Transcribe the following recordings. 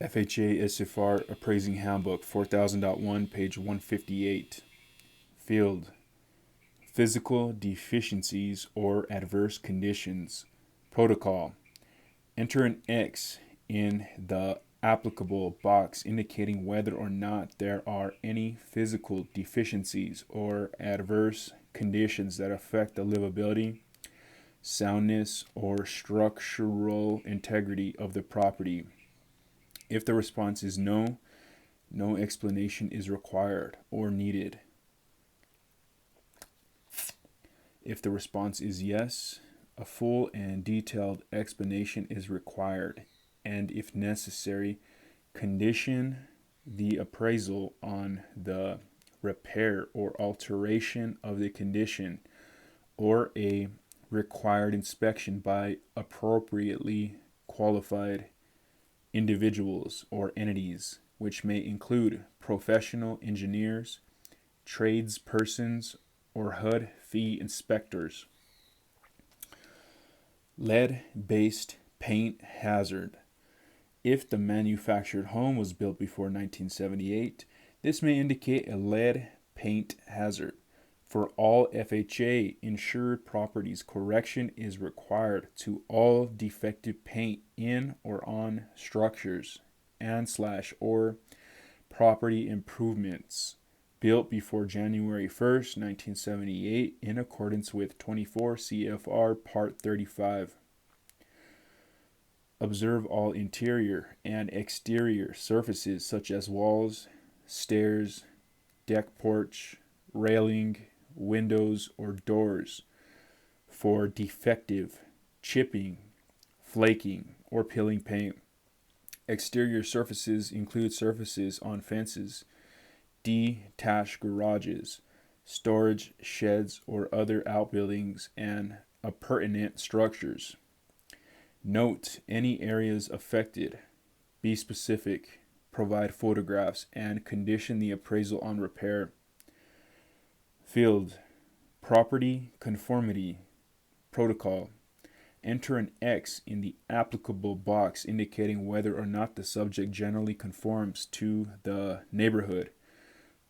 FHA Fha Appraising Handbook 4000.1, page 158. Field: Physical deficiencies or adverse conditions. Protocol: Enter an X in the applicable box indicating whether or not there are any physical deficiencies or adverse conditions that affect the livability, soundness, or structural integrity of the property. If the response is no, no explanation is required or needed. If the response is yes, a full and detailed explanation is required, and if necessary, condition the appraisal on the repair or alteration of the condition or a required inspection by appropriately qualified individuals or entities, which may include professional engineers, tradespersons, or HUD fee inspectors. Lead-based paint hazard. If the manufactured home was built before 1978, this may indicate a lead paint hazard. For all FHA insured properties, correction is required to all defective paint in or on structures and/or property improvements built before January 1st, 1978 in accordance with 24 CFR Part 35. Observe all interior and exterior surfaces such as walls, stairs, deck porch, railing, windows, or doors for defective, chipping, flaking, or peeling paint. Exterior surfaces include surfaces on fences, detached garages, storage sheds, or other outbuildings and appurtenant structures. Note any areas affected, be specific, provide photographs, and condition the appraisal on repair. Field: Property conformity. Protocol: Enter an X in the applicable box indicating whether or not the subject generally conforms to the neighborhood,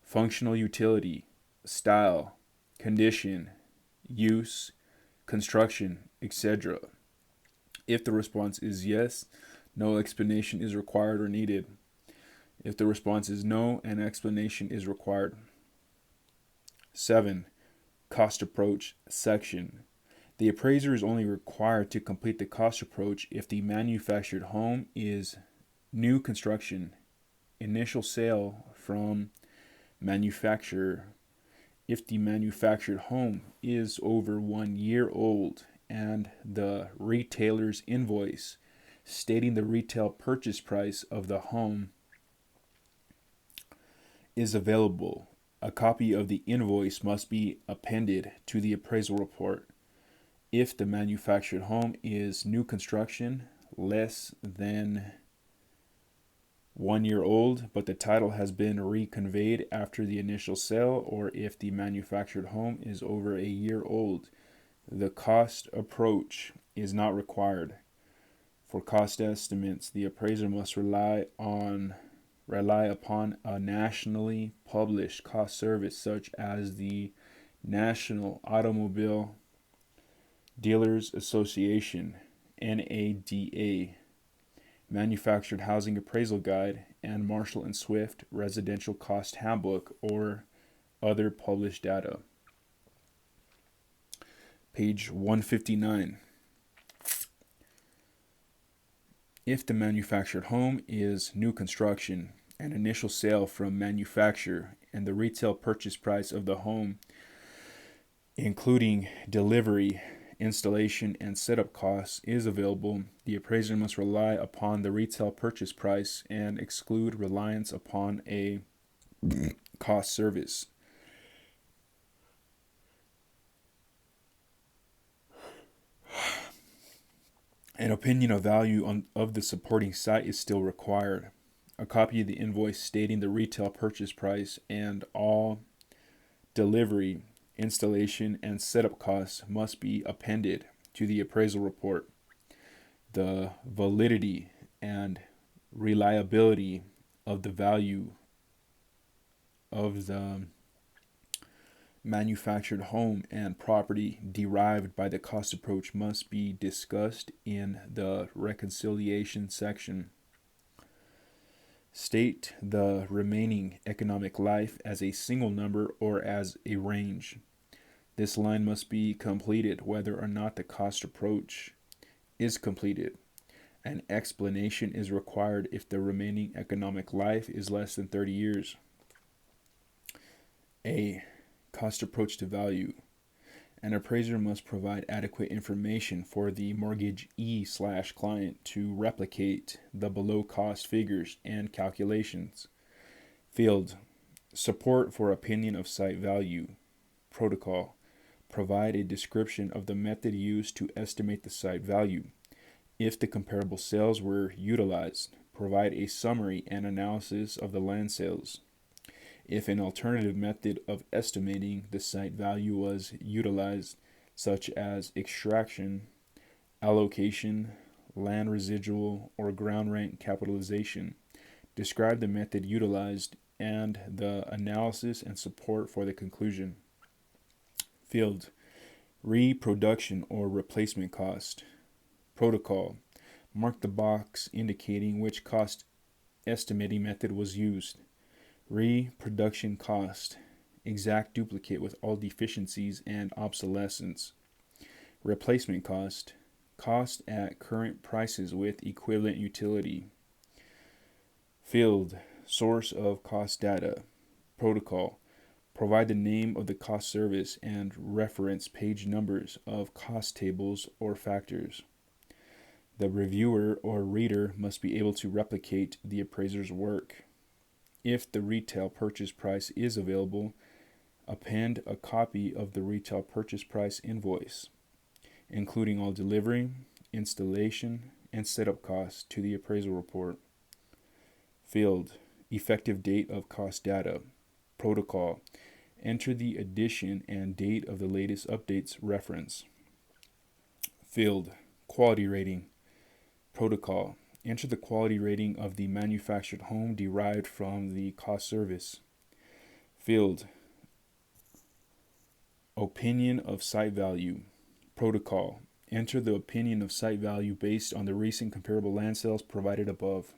functional utility, style, condition, use, construction, etc. If the response is yes, no explanation is required or needed. If the response is no, an explanation is required. 7. Cost approach section. The appraiser is only required to complete the cost approach if the manufactured home is new construction, initial sale from manufacturer. If the manufactured home is over 1 year old and the retailer's invoice stating the retail purchase price of the home is available, a copy of the invoice must be appended to the appraisal report. If the manufactured home is new construction, less than 1 year old, but the title has been reconveyed after the initial sale, or if the manufactured home is over 1 year old, the cost approach is not required. For cost estimates, the appraiser must rely upon a nationally published cost service such as the National Automobile Dealers Association, NADA, Manufactured Housing Appraisal Guide, and Marshall & Swift Residential Cost Handbook, or other published data. Page 159. If the manufactured home is new construction, an initial sale from manufacturer, and the retail purchase price of the home, including delivery, installation, and setup costs, is available, the appraiser must rely upon the retail purchase price and exclude reliance upon a cost service. An opinion of value of the supporting site is still required. A copy of the invoice stating the retail purchase price and all delivery, installation, and setup costs must be appended to the appraisal report. The validity and Reliability of the value of the manufactured home and property derived by the cost approach must be discussed in the reconciliation section. State the remaining economic life as a single number or as a range. This line must be completed whether or not the cost approach is completed. An explanation is required if the remaining economic life is less than 30 years. A. Cost approach to value. An appraiser must provide adequate information for the mortgagee/client to replicate the below cost figures and calculations. Field. Support for opinion of site value. Protocol. Provide a description of the method used to estimate the site value. If the comparable sales were utilized, provide a summary and analysis of the land sales. If an alternative method of estimating the site value was utilized, such as extraction, allocation, land residual, or ground rent capitalization, describe the method utilized and the analysis and support for the conclusion. Field. Reproduction or replacement cost. Protocol. Mark the box indicating which cost estimating method was used. Reproduction cost. Exact duplicate with all deficiencies and obsolescence. Replacement cost. Cost at current prices with equivalent utility. Field. Source of cost data. Protocol. Provide the name of the cost service and reference page numbers of cost tables or factors. The reviewer or reader must be able to replicate the appraiser's work. If the retail purchase price is available, append a copy of the retail purchase price invoice, including all delivery, installation, and setup costs to the appraisal report. Field. Effective date of cost data. Protocol. Enter the edition and date of the latest updates reference. Field. Quality rating. Protocol. Enter the quality rating of the manufactured home derived from the cost service. Field. Opinion of site value. Protocol. Enter the opinion of site value based on the recent comparable land sales provided above.